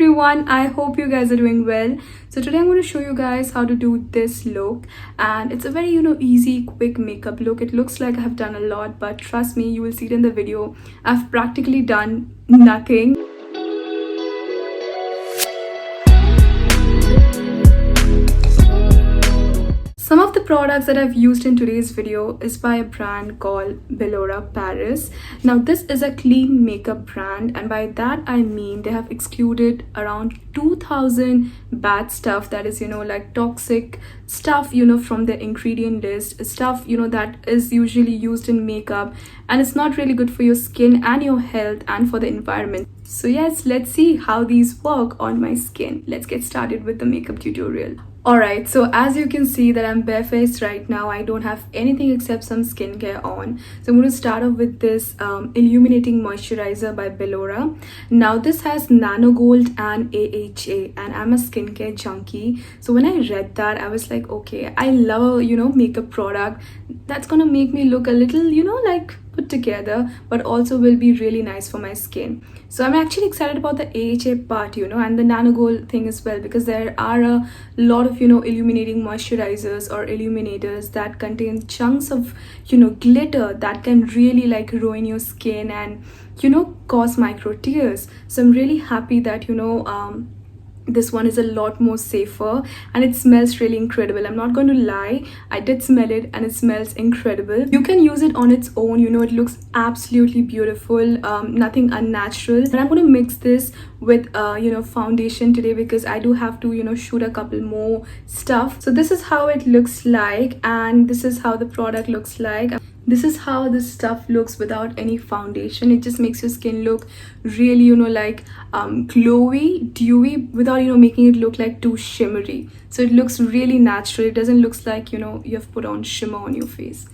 everyone, I hope you guys are doing well. So today I'm going to show you guys how to do this look, and it's a very easy quick makeup look. It looks like I have done a lot, but trust me, you will see it in the video. I've practically done nothing. Some of the products that I've used in today's video is by a brand called Bellora Paris. Now this is a clean makeup brand, and by that I mean they have excluded around 2000 bad stuff, that is like toxic stuff from the ingredient list, stuff that is usually used in makeup, and it's not really good for your skin and your health and for the environment. So yes, let's see how these work on my skin. Let's get started with the makeup tutorial. Alright, so as you can see that I'm barefaced right now. I don't have anything except some skincare on. So I'm going to start off with this Illuminating Moisturizer by Bellora. Now this has Nano Gold and AHA, and I'm a skincare junkie. So when I read that, I was like, okay, I love a makeup product that's gonna make me look a little like put together, but also will be really nice for my skin. So I'm actually excited about the AHA part, and the Nano Gold thing as well, because there are a lot of illuminating moisturizers or illuminators that contain chunks of glitter that can really like ruin your skin and cause micro tears. So I'm really happy that this one is a lot more safer, and it smells really incredible. I'm not going to lie, I did smell it and it smells incredible. You can use it on its own, it looks absolutely beautiful, nothing unnatural. But I'm going to mix this with foundation today, because I do have to shoot a couple more stuff. So this is how it looks like, and this is how the product looks like. This is how this stuff looks without any foundation. It just makes your skin look really like glowy, dewy, without making it look like too shimmery. So it looks really natural. It doesn't look like you have put on shimmer on your face.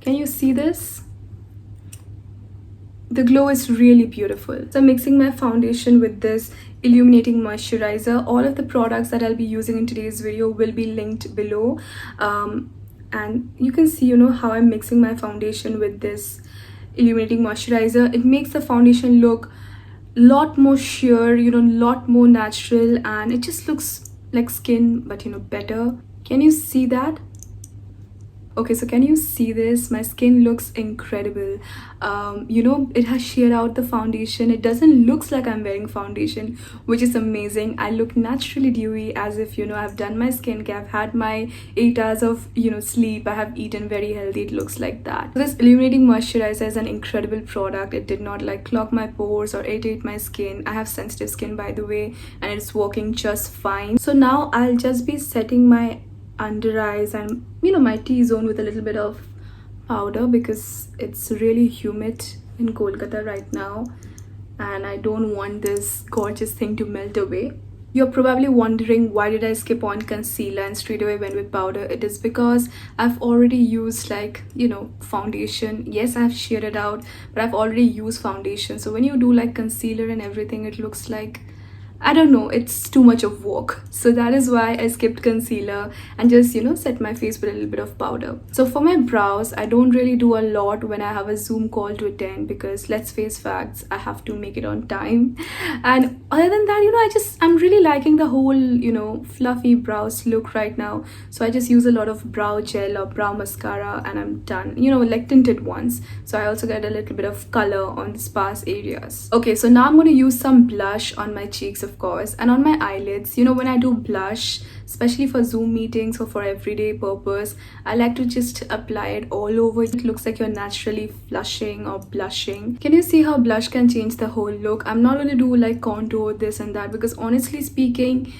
Can you see this? The glow is really beautiful. So I'm mixing my foundation with this Illuminating Moisturizer. All of the products that I'll be using in today's video will be linked below. And you can see how I'm mixing my foundation with this Illuminating Moisturizer. It makes the foundation look a lot more sheer, lot more natural, and it just looks like skin, but better. Can you see that? Okay, so can you see this? My skin looks incredible. It has sheared out the foundation. It doesn't look like I'm wearing foundation, which is amazing. I look naturally dewy, as if I've done my skincare, I've had my 8 hours of sleep, I have eaten very healthy. It looks like that. This Illuminating Moisturizer is an incredible product. It did not like clog my pores or irritate my skin. I have sensitive skin, by the way, and it's working just fine. So now I'll just be setting my under eyes and my T-zone with a little bit of powder, because it's really humid in Kolkata right now and I don't want this gorgeous thing to melt away. You're probably wondering, why did I skip on concealer and straight away went with powder? It is because I've already used like foundation. Yes, I've sheared it out, but I've already used foundation. So when you do like concealer and everything, it looks like, I don't know, it's too much of work. So that is why I skipped concealer and just set my face with a little bit of powder. So for my brows, I don't really do a lot when I have a Zoom call to attend, because let's face facts, I have to make it on time. And other than that, I'm really liking the whole fluffy brows look right now. So I just use a lot of brow gel or brow mascara and I'm done, like tinted ones. So I also get a little bit of color on the sparse areas. Okay, so now I'm going to use some blush on my cheeks, of course, and on my eyelids. When I do blush, especially for Zoom meetings or for everyday purpose, I like to just apply it all over. It looks like you're naturally flushing or blushing. Can you see how blush can change the whole look? I'm not going to do like contour, this and that, because honestly speaking,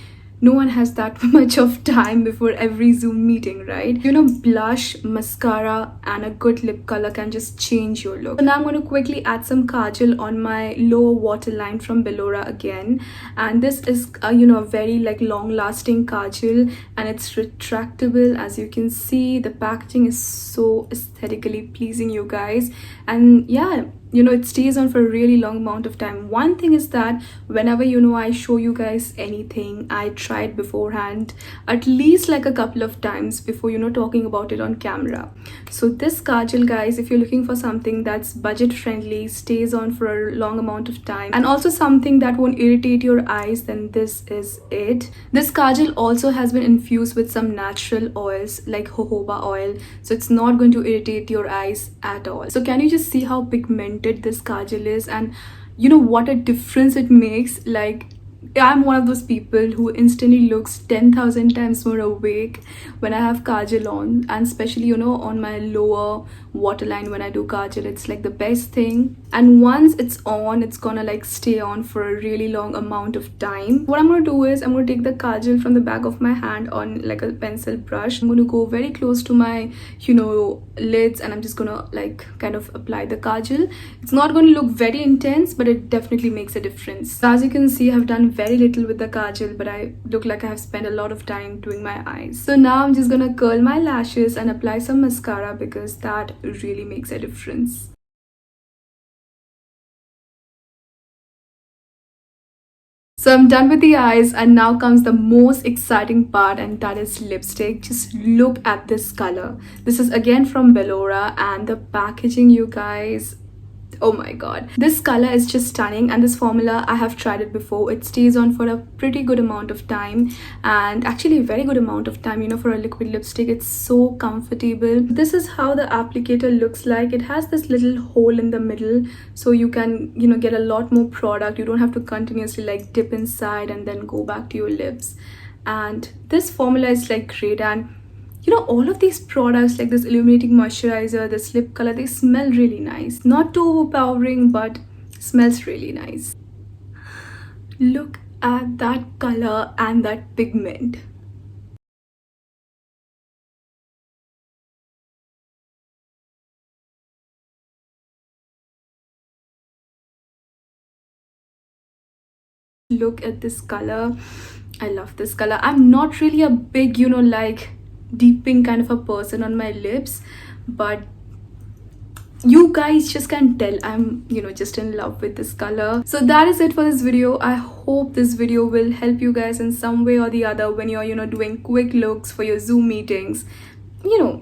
no one has that much of time before every Zoom meeting, right? Blush, mascara, and a good lip color can just change your look. So now I'm going to quickly add some kajal on my lower waterline from Bellora again. And this is a very like long-lasting kajal, and it's retractable. As you can see, the packaging is so aesthetically pleasing, you guys. And yeah, it stays on for a really long amount of time. One thing is that whenever I show you guys anything, I try it beforehand at least like a couple of times before talking about it on camera. So this kajal, guys, if you're looking for something that's budget friendly, stays on for a long amount of time, and also something that won't irritate your eyes, then this is it. This kajal also has been infused with some natural oils like jojoba oil, so it's not going to irritate your eyes at all. So can you just see how pigmented this kajal is, and what a difference it makes? Like, I'm one of those people who instantly looks 10,000 times more awake when I have kajal on, and especially on my lower waterline when I do kajal. It's like the best thing, and once it's on, it's gonna like stay on for a really long amount of time. What I'm gonna do is I'm gonna take the kajal from the back of my hand on like a pencil brush. I'm gonna go very close to my lids, and I'm just gonna like kind of apply the kajal. It's not gonna look very intense, but it definitely makes a difference. As you can see, I've done very little with the kajal, but I look like I have spent a lot of time doing my eyes. So now I'm just gonna curl my lashes and apply some mascara, because that really makes a difference. So I'm done with the eyes, and now comes the most exciting part, and that is lipstick. Just look at this color. This is again from Bellora, and the packaging, you guys, oh my god, this color is just stunning. And this formula, I have tried it before. It stays on for a pretty good amount of time, and actually a very good amount of time, for a liquid lipstick. It's so comfortable. This is how the applicator looks like. It has this little hole in the middle, so you can get a lot more product. You don't have to continuously like dip inside and then go back to your lips. And this formula is like great. And all of these products like this illuminating moisturizer, this lip color, they smell really nice. Not too overpowering, but smells really nice. Look at that color and that pigment. Look at this color. I love this color. I'm not really a big like deep pink kind of a person on my lips, but you guys just can tell I'm just in love with this color. So that is it for this video. I hope this video will help you guys in some way or the other when you're doing quick looks for your Zoom meetings,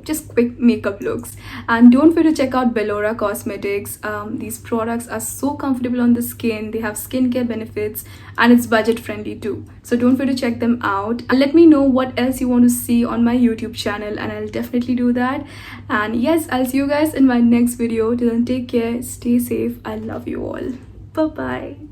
just quick makeup looks. And don't forget to check out Bellora Cosmetics. These products are so comfortable on the skin. They have skincare benefits, and it's budget friendly too. So don't forget to check them out, and let me know what else you want to see on my YouTube channel, and I'll definitely do that. And yes, I'll see you guys in my next video. Till then, take care, stay safe. I love you all. Bye bye.